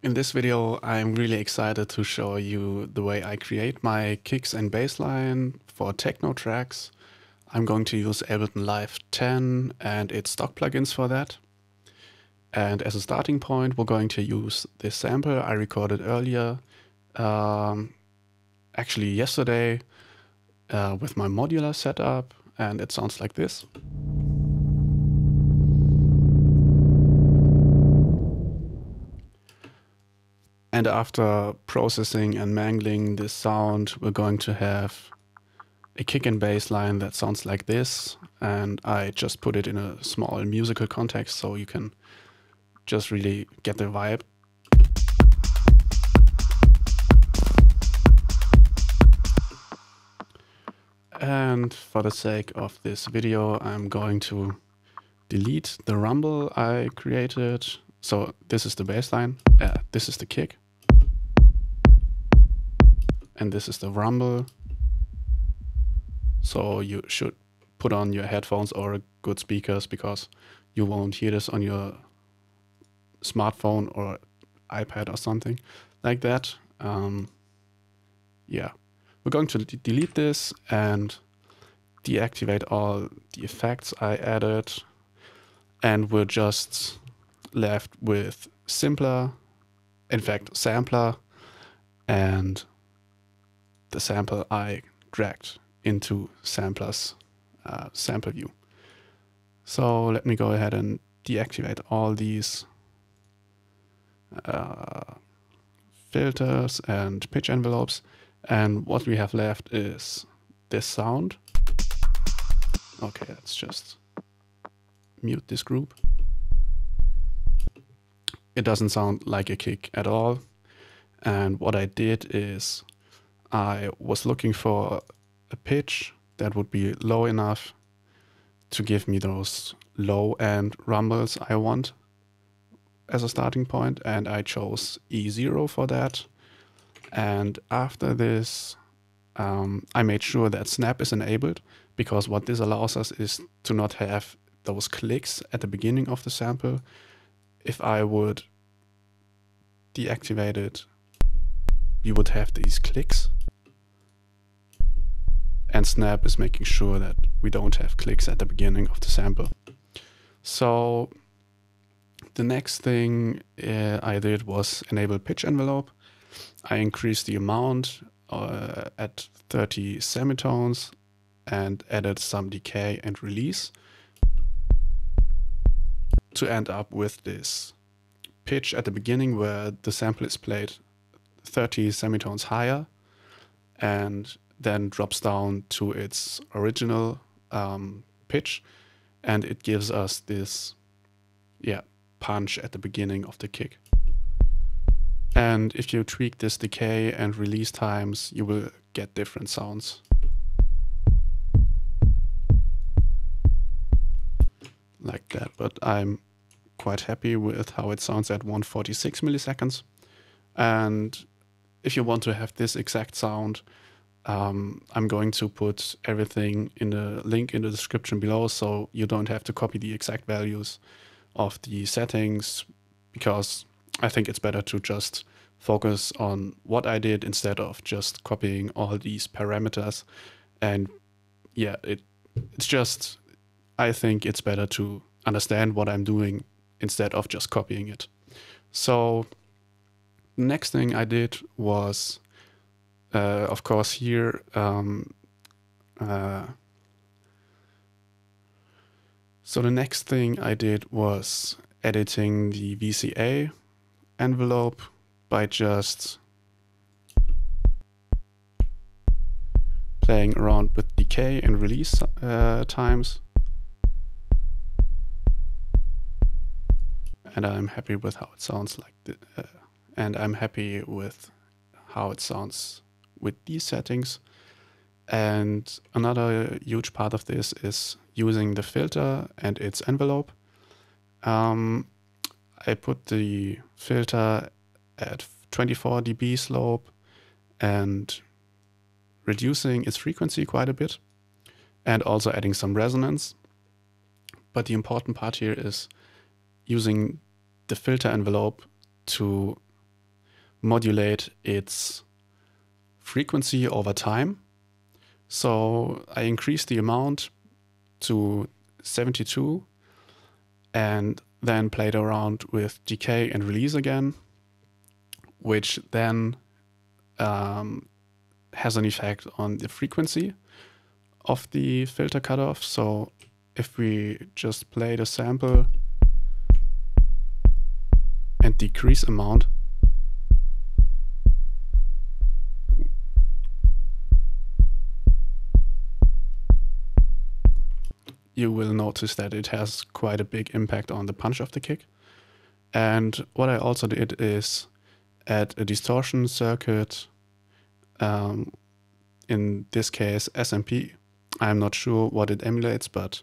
In this video, I'm really excited to show you the way I create my kicks and bass line for techno tracks. I'm going to use Ableton Live 10 and its stock plugins for that. And as a starting point, we're going to use this sample I recorded earlier, actually yesterday, with my modular setup, and it sounds like this. And after processing and mangling this sound, we're going to have a kick and bass line that sounds like this. And I just put it in a small musical context so you can just really get the vibe. And for the sake of this video, I'm going to delete the rumble I created. So this is the bass line, this is the kick. And this is the rumble. So you should put on your headphones or good speakers because you won't hear this on your smartphone or iPad or something like that. Yeah, we're going to delete this and deactivate all the effects I added. And we're just left with sampler, and the sample I dragged into sampler's sample view. So let me go ahead and deactivate all these filters and pitch envelopes. And what we have left is this sound. Okay, let's just mute this group. It doesn't sound like a kick at all. And what I did is I was looking for a pitch that would be low enough to give me those low end rumbles I want as a starting point, and I chose E0 for that. And after this, I made sure that snap is enabled, because what this allows us is to not have those clicks at the beginning of the sample. If I would deactivate it, you would have these clicks. And snap is making sure that we don't have clicks at the beginning of the sample. So the next thing I did was enable pitch envelope. I increased the amount at 30 semitones and added some decay and release to end up with this pitch at the beginning where the sample is played 30 semitones higher and then drops down to its original pitch, and it gives us this punch at the beginning of the kick. And if you tweak this decay and release times, you will get different sounds. Like that, but I'm quite happy with how it sounds at 146 milliseconds. And if you want to have this exact sound, I'm going to put everything in the link in the description below, so you don't have to copy the exact values of the settings, because I think it's better to just focus on what I did instead of just copying all these parameters. And yeah, it's just, I think it's better to understand what I'm doing instead of just copying it. So the next thing I did was, of course, here, so the next thing I did was editing the Vca envelope by just playing around with decay and release times. And I'm happy with how it sounds and I'm happy with how it sounds with these settings. And another huge part of this is using the filter and its envelope. I put the filter at 24 dB slope and reducing its frequency quite a bit, and also adding some resonance. But the important part here is using the filter envelope to modulate its frequency over time. So I increased the amount to 72 and then played around with decay and release again, which then has an effect on the frequency of the filter cutoff. So if we just play the sample and decrease amount, you will notice that it has quite a big impact on the punch of the kick. And what I also did is add a distortion circuit, in this case SMP. I'm not sure what it emulates, but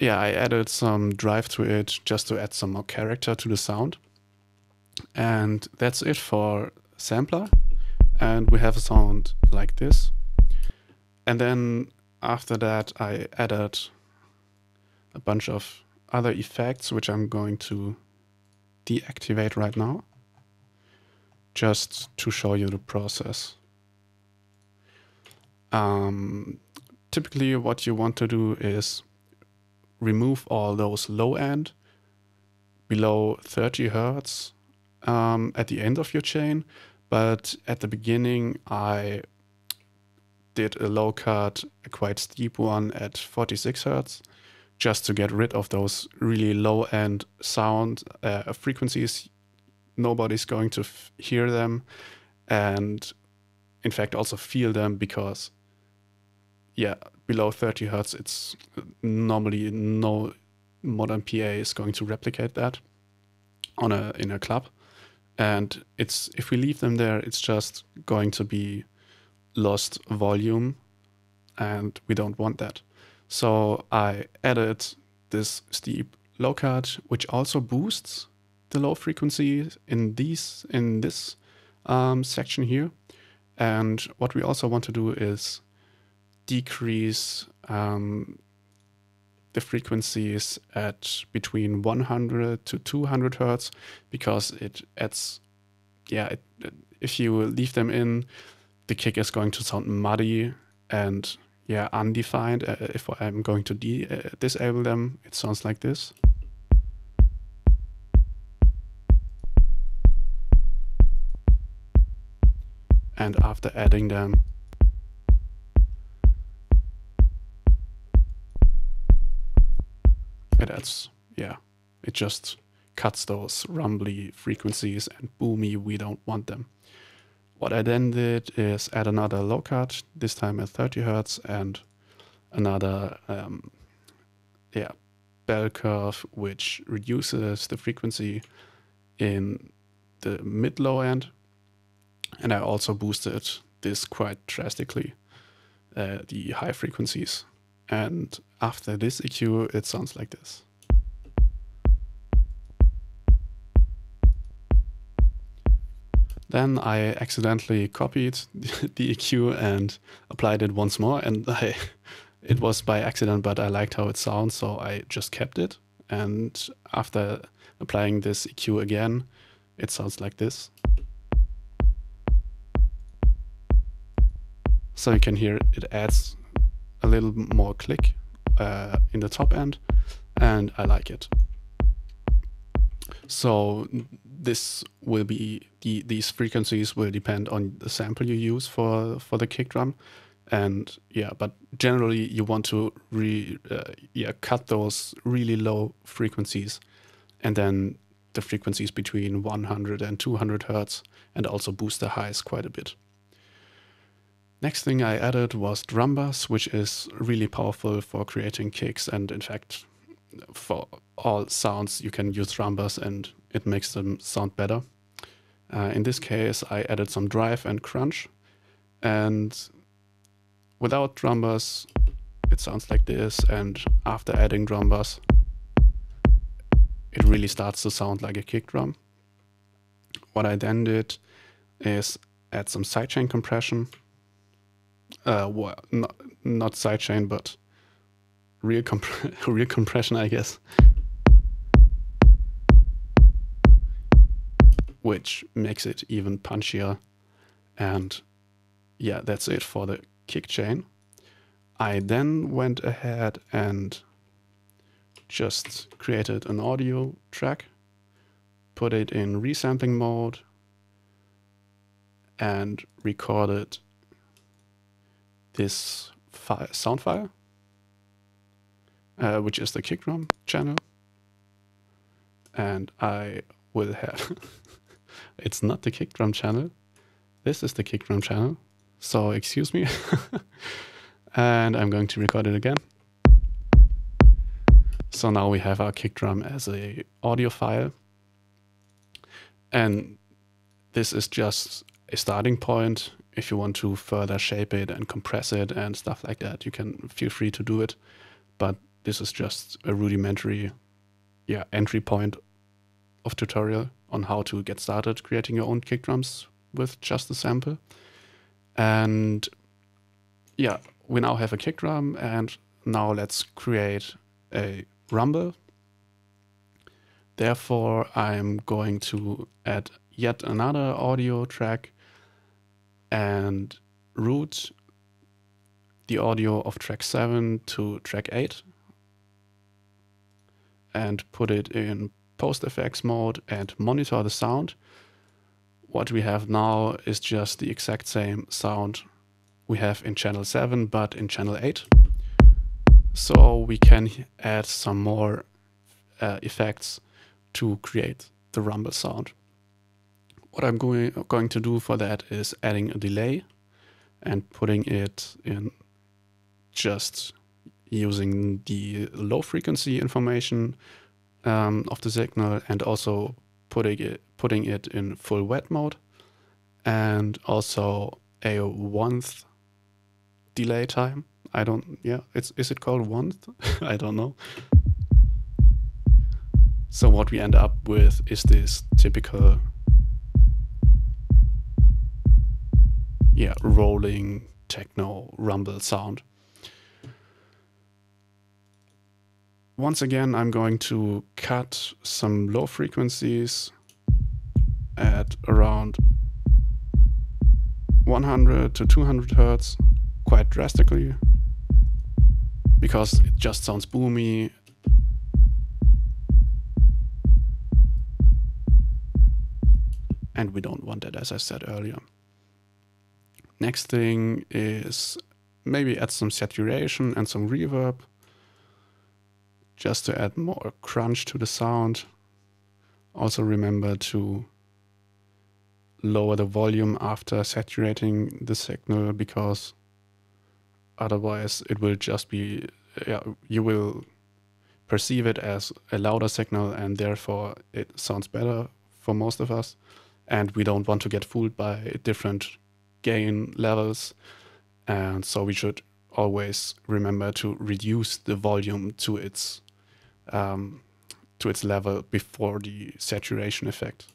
yeah, I added some drive to it just to add some more character to the sound. And that's it for sampler. And we have a sound like this. And then after that, I added a bunch of other effects, which I'm going to deactivate right now, just to show you the process. Typically what you want to do is remove all those low end below 30 Hertz at the end of your chain. But at the beginning, I did a low cut, a quite steep one at 46 Hertz, just to get rid of those really low end sound frequencies. Nobody's going to hear them, and in fact also feel them, because yeah, below 30 Hertz, it's normally no modern PA is going to replicate that in a club. And if we leave them there, it's just going to be lost volume, and we don't want that. So I added this steep low cut, which also boosts the low frequency in this section here. And what we also want to do is decrease the frequencies at between 100 to 200 Hertz, because it adds, if you leave them in, the kick is going to sound muddy and undefined. If I'm going to disable them, it sounds like this. And after adding them, it adds, it just cuts those rumbly frequencies and boomy, we don't want them. What I then did is add another low cut, this time at 30 Hertz, and another bell curve, which reduces the frequency in the mid-low end. And I also boosted this quite drastically, the high frequencies. And after this EQ, it sounds like this. Then I accidentally copied the EQ and applied it once more, and it was by accident, but I liked how it sounds, so I just kept it. And after applying this EQ again, it sounds like this. So you can hear it adds a little more click in the top end, and I like it. So this will be these frequencies will depend on the sample you use for the kick drum, and but generally you want to cut those really low frequencies, and then the frequencies between 100 and 200 Hertz, and also boost the highs quite a bit. Next thing I added was Rhombus, which is really powerful for creating kicks, and in fact for all sounds you can use Rhombus and it makes them sound better. In this case I added some drive and crunch, and without Rhombus it sounds like this, and after adding Rhombus it really starts to sound like a kick drum. What I then did is add some sidechain compression. Well, not sidechain, but real compression, I guess. which makes it even punchier. And yeah, that's it for the kick chain. I then went ahead and just created an audio track, put it in resampling mode, and recorded this sound file, which is the kick drum channel. And I will have, it's not the kick drum channel, this is the kick drum channel, so excuse me. And I'm going to record it again. So now we have our kick drum as a audio file. And this is just a starting point. If you want to further shape it and compress it and stuff like that, you can feel free to do it. But this is just a rudimentary entry point of tutorial on how to get started creating your own kick drums with just a sample. And yeah, we now have a kick drum, and now let's create a rumble. Therefore, I'm going to add yet another audio track and route the audio of track 7 to track 8 and put it in post effects mode and monitor the sound. What we have now is just the exact same sound we have in channel 7, but in channel 8. So we can add some more effects to create the rumble sound. What I'm going to do for that is adding a delay and putting it in just using the low frequency information of the signal, and also putting it in full wet mode, and also a 1th delay time. Is it called 1th? I don't know. So what we end up with is this typical rolling techno rumble sound. Once again, I'm going to cut some low frequencies at around 100 to 200 Hertz quite drastically, because it just sounds boomy. And we don't want that, as I said earlier. Next thing is maybe add some saturation and some reverb, just to add more crunch to the sound. Also remember to lower the volume after saturating the signal, because otherwise it will just be, you will perceive it as a louder signal, and therefore it sounds better for most of us. And we don't want to get fooled by different gain levels. And so we should always remember to reduce the volume to its level before the saturation effect.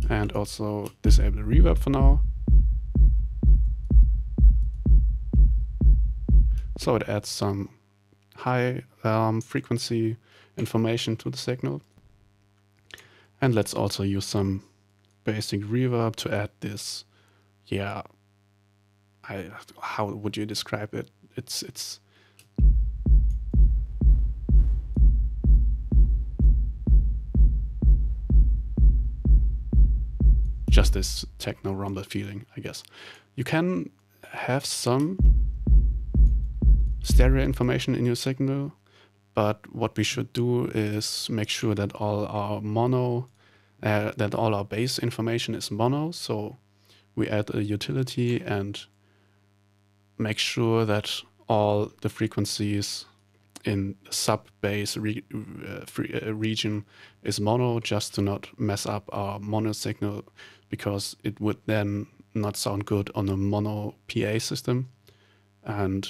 And also disable the reverb for now. So it adds some high frequency information to the signal. And let's also use some basic reverb to add this, how would you describe it? It's just this techno rumble feeling, I guess. You can have some stereo information in your signal, but what we should do is make sure that all our bass information is mono. So we add a utility and make sure that all the frequencies in the sub-bass region is mono, just to not mess up our mono signal, because it would then not sound good on a mono PA system. And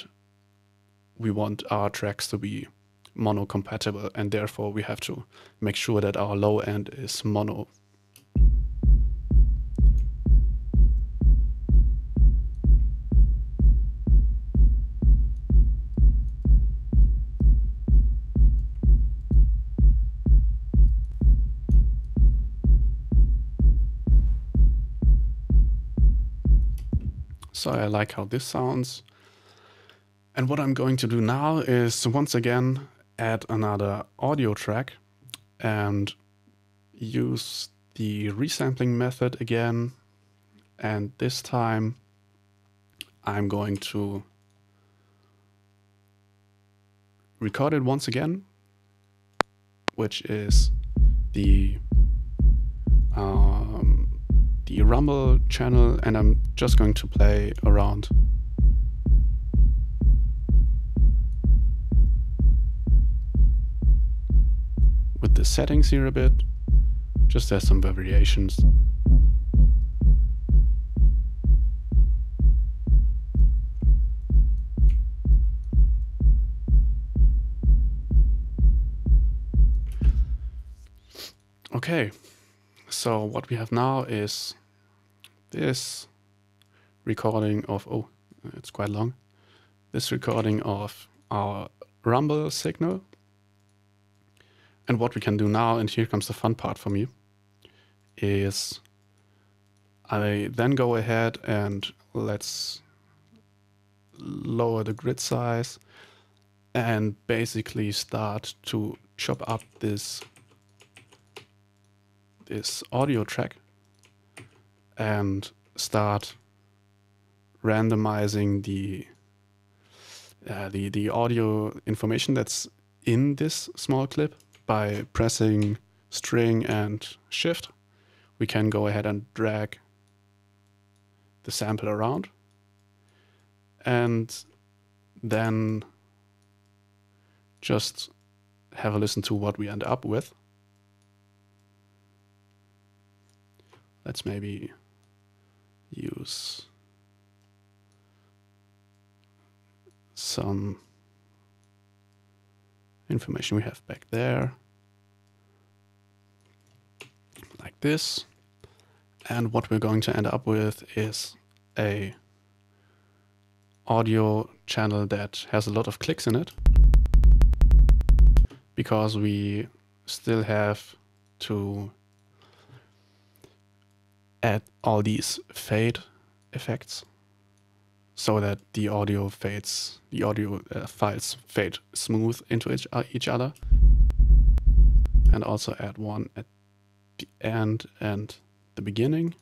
we want our tracks to be mono compatible, and therefore we have to make sure that our low end is mono. So I like how this sounds. And what I'm going to do now is once again add another audio track and use the resampling method again. And this time I'm going to record it once again, which is the Rumble channel, and I'm just going to play around with the settings here a bit, just as some variations. Okay, so what we have now is this recording of, oh, it's quite long, this recording of our Rumble signal. And what we can do now, and here comes the fun part for me, is I then go ahead and let's lower the grid size and basically start to chop up this audio track and start randomizing the audio information that's in this small clip by pressing string and shift. We can go ahead and drag the sample around and then just have a listen to what we end up with. Let's maybe use some information we have back there, like this. And what we're going to end up with is a audio channel that has a lot of clicks in it, because we still have to add all these fade effects so that the audio files fade smooth into each other, and also add one at the end and the beginning.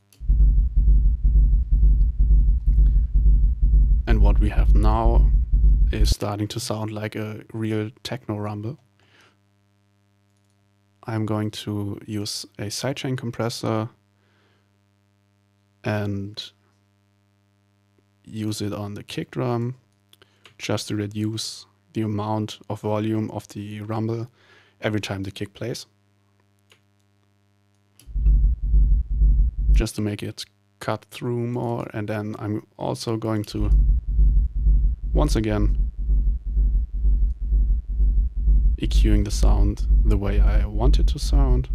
And what we have now is starting to sound like a real techno rumble. I'm going to use a sidechain compressor and use it on the kick drum just to reduce the amount of volume of the rumble every time the kick plays, just to make it cut through more. And then I'm also going to once again EQing the sound the way I want it to sound,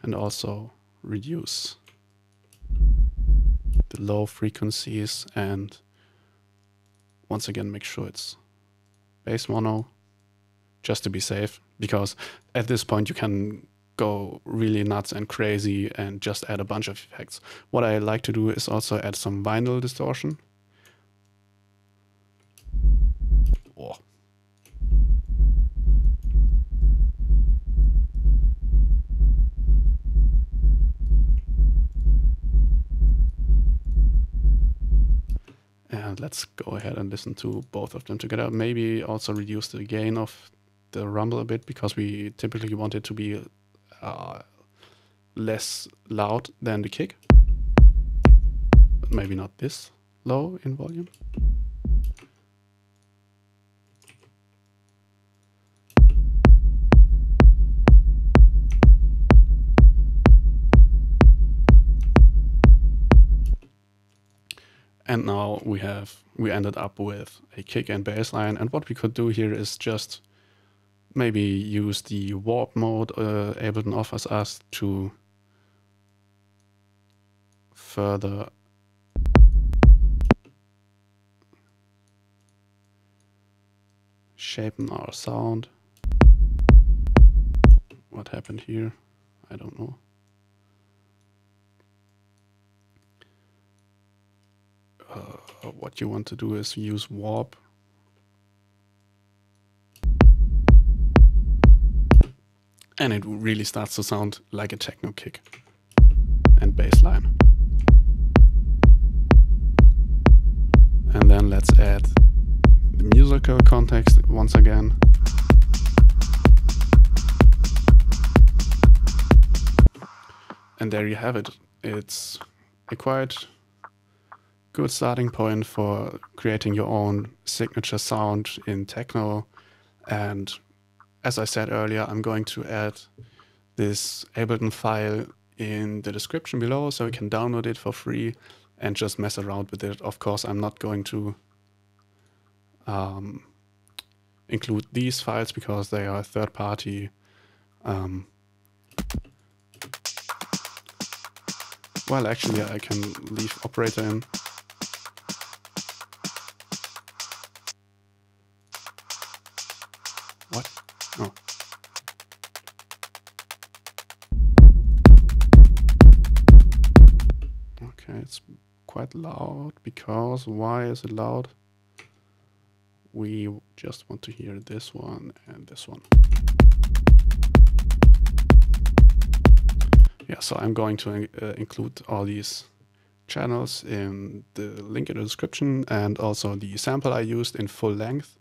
and also reduce the low frequencies, and once again make sure it's bass mono, just to be safe, because at this point you can go really nuts and crazy and just add a bunch of effects. What I like to do is also add some vinyl distortion. Oh. And let's go ahead and listen to both of them together. Maybe also reduce the gain of the rumble a bit, because we typically want it to be less loud than the kick, but maybe not this low in volume. And now we ended up with a kick and bass line. And what we could do here is just maybe use the warp mode Ableton offers us to further shapen our sound. What happened here? I don't know. what you want to do is use warp. And it really starts to sound like a techno kick and bass line. And then let's add the musical context once again. And there you have it. It's a quite good starting point for creating your own signature sound in techno. And as I said earlier, I'm going to add this Ableton file in the description below so you can download it for free and just mess around with it. Of course, I'm not going to include these files because they are third party. Well, actually, I can leave operator in. What? Oh. Okay, it's quite loud because why is it loud? We just want to hear this one and this one. Yeah, so I'm going to include all these channels in the link in the description and also the sample I used in full length,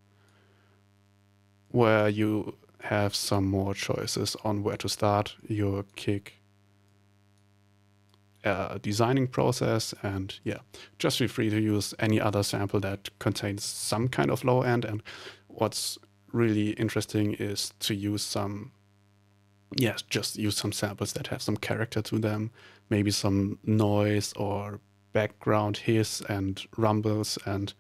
where you have some more choices on where to start your kick designing process. And yeah, just feel free to use any other sample that contains some kind of low end. And what's really interesting is to use some, yes, just use some samples that have some character to them, maybe some noise or background hiss and rumbles. And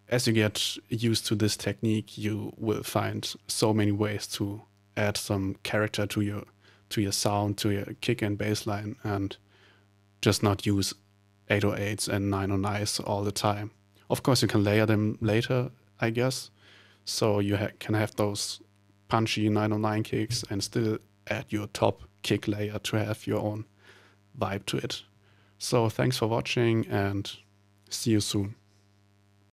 as you get used to this technique, you will find so many ways to add some character to your sound, to your kick and bass line, and just not use 808s and 909s all the time. Of course, you can layer them later, I guess. So you can have those punchy 909 kicks and still add your top kick layer to have your own vibe to it. So thanks for watching and see you soon.